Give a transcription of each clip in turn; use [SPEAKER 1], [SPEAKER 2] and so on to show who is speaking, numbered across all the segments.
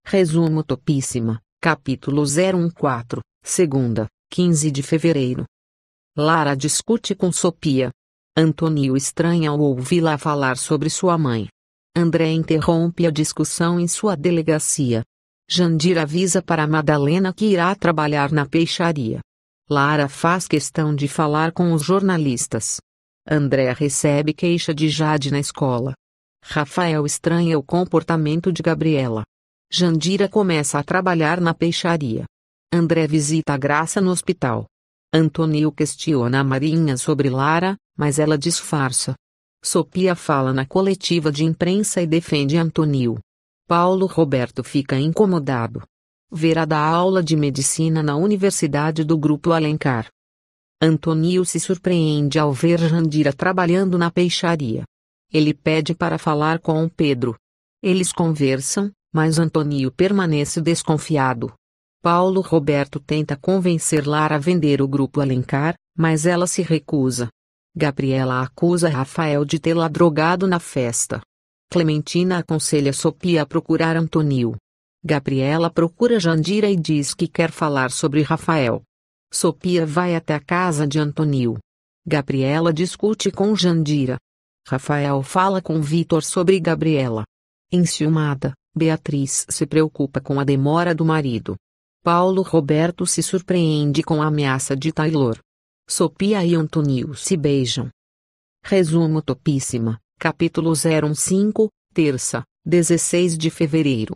[SPEAKER 1] Resumo topíssima, capítulo 014, segunda, 15 de fevereiro. Lara discute com Sofia. Antônio estranha ao ouvi-la falar sobre sua mãe. André interrompe a discussão em sua delegacia. Jandir avisa para Madalena que irá trabalhar na peixaria. Lara faz questão de falar com os jornalistas. André recebe queixa de Jade na escola. Rafael estranha o comportamento de Gabriela. Jandira começa a trabalhar na peixaria. André visita a Graça no hospital. Antônio questiona a Marinha sobre Lara, mas ela disfarça. Sofia fala na coletiva de imprensa e defende Antônio. Paulo Roberto fica incomodado. Vera dá aula de medicina na Universidade do Grupo Alencar. Antônio se surpreende ao ver Jandira trabalhando na peixaria. Ele pede para falar com Pedro. Eles conversam, mas Antônio permanece desconfiado. Paulo Roberto tenta convencer Lara a vender o Grupo Alencar, mas ela se recusa. Gabriela acusa Rafael de tê-la drogado na festa. Clementina aconselha Sofia a procurar Antônio. Gabriela procura Jandira e diz que quer falar sobre Rafael. Sofia vai até a casa de Antônio. Gabriela discute com Jandira. Rafael fala com Vitor sobre Gabriela. Enciumada, Beatriz se preocupa com a demora do marido. Paulo Roberto se surpreende com a ameaça de Taylor. Sofia e Antônio se beijam. Resumo topíssima, capítulo 015, terça, 16 de fevereiro.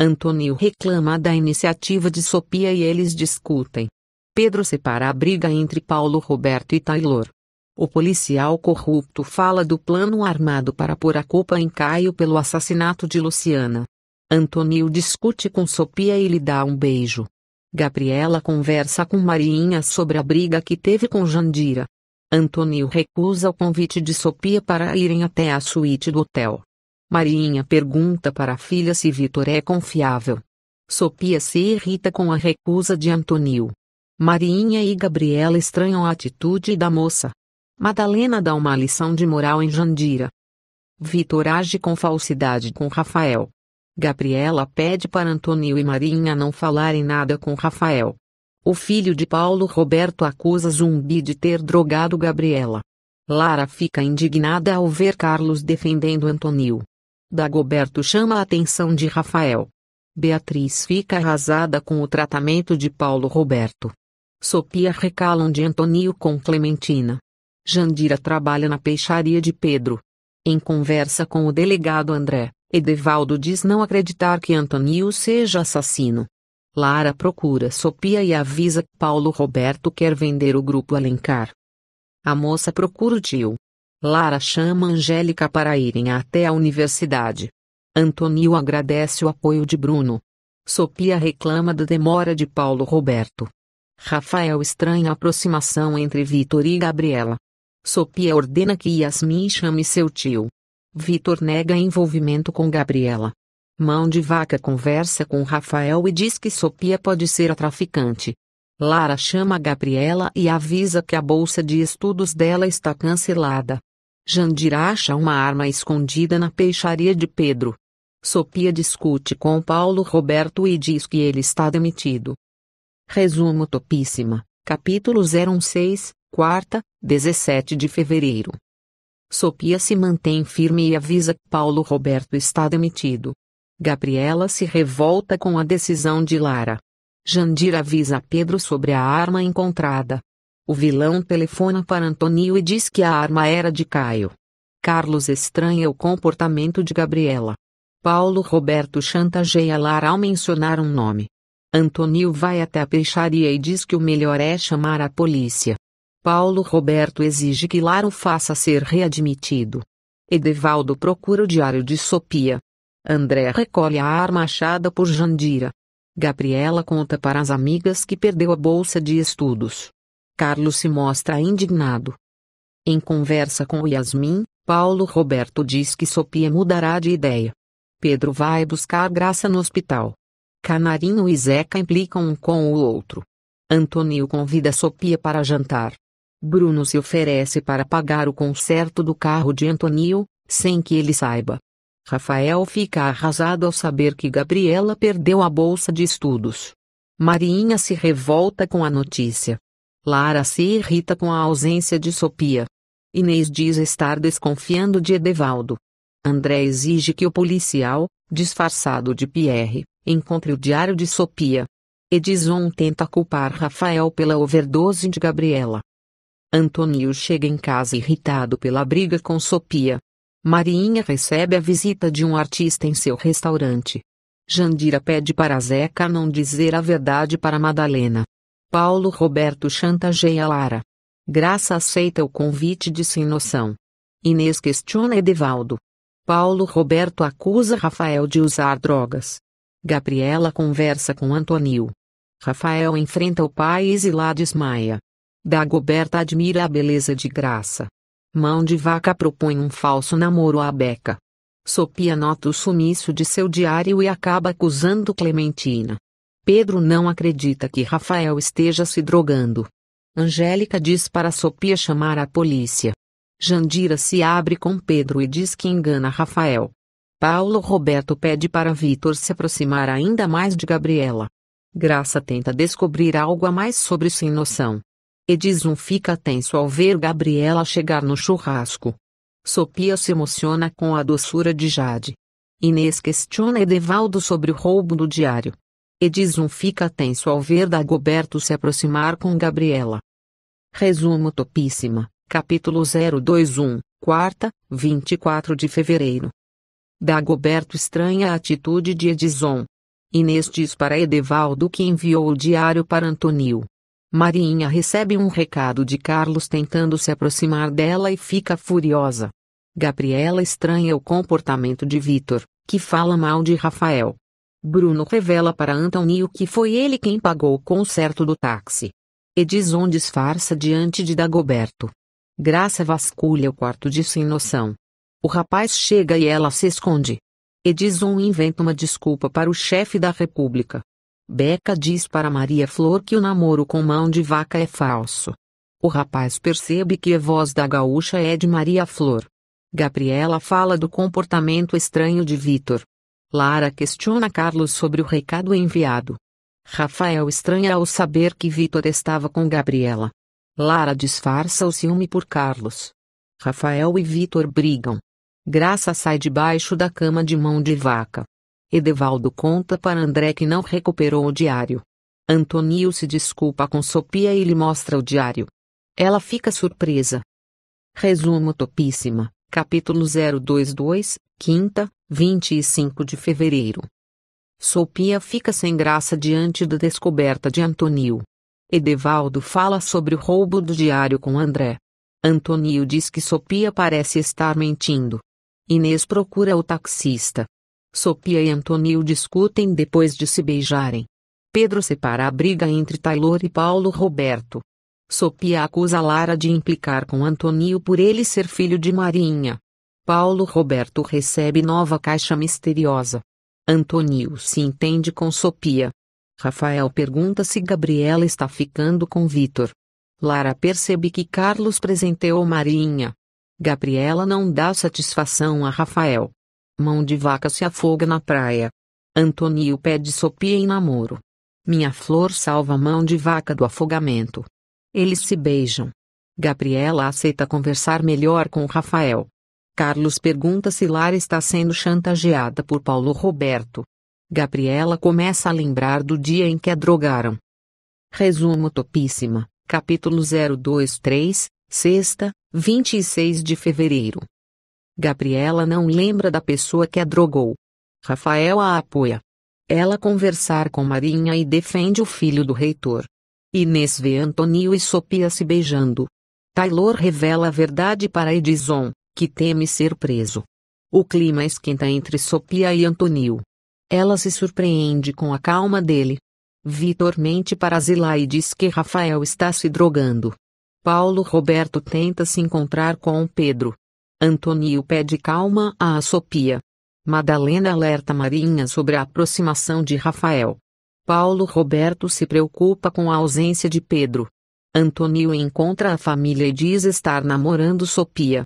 [SPEAKER 1] Antônio reclama da iniciativa de Sofia e eles discutem. Pedro separa a briga entre Paulo Roberto e Taylor. O policial corrupto fala do plano armado para pôr a culpa em Caio pelo assassinato de Luciana. Antônio discute com Sofia e lhe dá um beijo. Gabriela conversa com Marinha sobre a briga que teve com Jandira. Antônio recusa o convite de Sofia para irem até a suíte do hotel. Marinha pergunta para a filha se Vitor é confiável. Sofia se irrita com a recusa de Antônio. Marinha e Gabriela estranham a atitude da moça. Madalena dá uma lição de moral em Jandira. Vitor age com falsidade com Rafael. Gabriela pede para Antônio e Marinha não falarem nada com Rafael. O filho de Paulo Roberto acusa Zumbi de ter drogado Gabriela. Lara fica indignada ao ver Carlos defendendo Antônio. Dagoberto chama a atenção de Rafael. Beatriz fica arrasada com o tratamento de Paulo Roberto. Sofia recala de Antônio com Clementina. Jandira trabalha na peixaria de Pedro. Em conversa com o delegado André, Edevaldo diz não acreditar que Antônio seja assassino. Lara procura Sofia e avisa que Paulo Roberto quer vender o Grupo Alencar. A moça procura o tio. Lara chama Angélica para irem até a universidade. Antônio agradece o apoio de Bruno. Sofia reclama da demora de Paulo Roberto. Rafael estranha a aproximação entre Vitor e Gabriela. Sofia ordena que Yasmin chame seu tio. Vitor nega envolvimento com Gabriela. Mão de Vaca conversa com Rafael e diz que Sofia pode ser a traficante. Lara chama Gabriela e avisa que a bolsa de estudos dela está cancelada. Jandira acha uma arma escondida na peixaria de Pedro. Sofia discute com Paulo Roberto e diz que ele está demitido. Resumo topíssima, capítulo 016, quarta, 17 de fevereiro. Sofia se mantém firme e avisa que Paulo Roberto está demitido. Gabriela se revolta com a decisão de Lara. Jandira avisa Pedro sobre a arma encontrada. O vilão telefona para Antônio e diz que a arma era de Caio. Carlos estranha o comportamento de Gabriela. Paulo Roberto chantageia Lara ao mencionar um nome. Antônio vai até a peixaria e diz que o melhor é chamar a polícia. Paulo Roberto exige que Lara o faça ser readmitido. Edevaldo procura o diário de Sofia. André recolhe a arma achada por Jandira. Gabriela conta para as amigas que perdeu a bolsa de estudos. Carlos se mostra indignado. Em conversa com Yasmin, Paulo Roberto diz que Sofia mudará de ideia. Pedro vai buscar Graça no hospital. Canarinho e Zeca implicam um com o outro. Antônio convida Sofia para jantar. Bruno se oferece para pagar o conserto do carro de Antônio, sem que ele saiba. Rafael fica arrasado ao saber que Gabriela perdeu a bolsa de estudos. Marinha se revolta com a notícia. Lara se irrita com a ausência de Sofia. Inês diz estar desconfiando de Edevaldo. André exige que o policial, disfarçado de Pierre, encontre o diário de Sofia. Edison tenta culpar Rafael pela overdose de Gabriela. Antônio chega em casa irritado pela briga com Sofia. Marinha recebe a visita de um artista em seu restaurante. Jandira pede para Zeca não dizer a verdade para Madalena. Paulo Roberto chantageia Lara. Graça aceita o convite de sem noção. Inês questiona Edevaldo. Paulo Roberto acusa Rafael de usar drogas. Gabriela conversa com Antônio. Rafael enfrenta o pai e Zilá desmaia. Dagoberta admira a beleza de Graça. Mão de Vaca propõe um falso namoro a Beca. Sofia nota o sumiço de seu diário e acaba acusando Clementina. Pedro não acredita que Rafael esteja se drogando. Angélica diz para Sofia chamar a polícia. Jandira se abre com Pedro e diz que engana Rafael. Paulo Roberto pede para Vitor se aproximar ainda mais de Gabriela. Graça tenta descobrir algo a mais sobre sem noção. Edison fica tenso ao ver Gabriela chegar no churrasco. Sofia se emociona com a doçura de Jade. Inês questiona Edevaldo sobre o roubo do diário. Edison fica tenso ao ver Dagoberto se aproximar com Gabriela. Resumo topíssima, capítulo 021, quarta, 24 de fevereiro. Dagoberto estranha a atitude de Edison. Inês diz para Edevaldo que enviou o diário para Antônio. Marinha recebe um recado de Carlos tentando se aproximar dela e fica furiosa. Gabriela estranha o comportamento de Vitor, que fala mal de Rafael. Bruno revela para Antônio que foi ele quem pagou o conserto do táxi. Edison disfarça diante de Dagoberto. Graça vasculha o quarto de sem noção. O rapaz chega e ela se esconde. Edison inventa uma desculpa para o chefe da República. Beca diz para Maria Flor que o namoro com Mão de Vaca é falso. O rapaz percebe que a voz da gaúcha é de Maria Flor. Gabriela fala do comportamento estranho de Vitor. Lara questiona Carlos sobre o recado enviado. Rafael estranha ao saber que Vitor estava com Gabriela. Lara disfarça o ciúme por Carlos. Rafael e Vitor brigam. Graça sai debaixo da cama de Mão de Vaca. Edevaldo conta para André que não recuperou o diário. Antônio se desculpa com Sofia e lhe mostra o diário. Ela fica surpresa. Resumo topíssima, capítulo 022, quinta, 25 de fevereiro. Sofia fica sem graça diante da descoberta de Antônio. Edevaldo fala sobre o roubo do diário com André. Antônio diz que Sofia parece estar mentindo. Inês procura o taxista. Sofia e Antônio discutem depois de se beijarem. Pedro separa a briga entre Taylor e Paulo Roberto. Sofia acusa Lara de implicar com Antônio por ele ser filho de Marinha. Paulo Roberto recebe nova caixa misteriosa. Antônio se entende com Sofia. Rafael pergunta se Gabriela está ficando com Vitor. Lara percebe que Carlos presenteou Marinha. Gabriela não dá satisfação a Rafael. Mão de Vaca se afoga na praia. Antônio pede Sofia em namoro. Minha Flor salva Mão de Vaca do afogamento. Eles se beijam. Gabriela aceita conversar melhor com Rafael. Carlos pergunta se Lara está sendo chantageada por Paulo Roberto. Gabriela começa a lembrar do dia em que a drogaram. Resumo topíssima, capítulo 023, sexta, 26 de fevereiro. Gabriela não lembra da pessoa que a drogou. Rafael a apoia. Ela conversar com Marinha e defende o filho do reitor. Inês vê Antônio e Sofia se beijando. Taylor revela a verdade para Edison, que teme ser preso. O clima esquenta entre Sofia e Antônio. Ela se surpreende com a calma dele. Vitor mente para Zilá e diz que Rafael está se drogando. Paulo Roberto tenta se encontrar com Pedro. Antônio pede calma a Sofia. Madalena alerta Marinha sobre a aproximação de Rafael. Paulo Roberto se preocupa com a ausência de Pedro. Antônio encontra a família e diz estar namorando Sofia.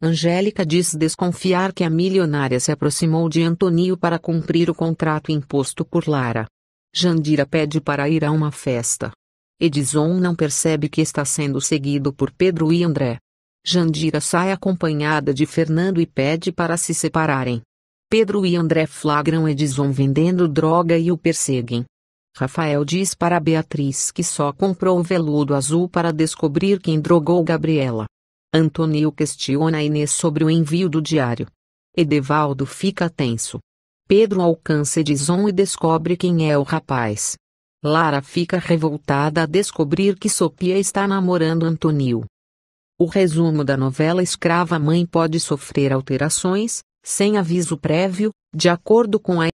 [SPEAKER 1] Angélica diz desconfiar que a milionária se aproximou de Antônio para cumprir o contrato imposto por Lara. Jandira pede para ir a uma festa. Edison não percebe que está sendo seguido por Pedro e André. Jandira sai acompanhada de Fernando e pede para se separarem. Pedro e André flagram Edison vendendo droga e o perseguem. Rafael diz para Beatriz que só comprou o veludo azul para descobrir quem drogou Gabriela. Antônio questiona Inês sobre o envio do diário. Edevaldo fica tenso. Pedro alcança Edison e descobre quem é o rapaz. Lara fica revoltada a descobrir que Sophia está namorando Antônio. O resumo da novela Escrava Mãe pode sofrer alterações, sem aviso prévio, de acordo com a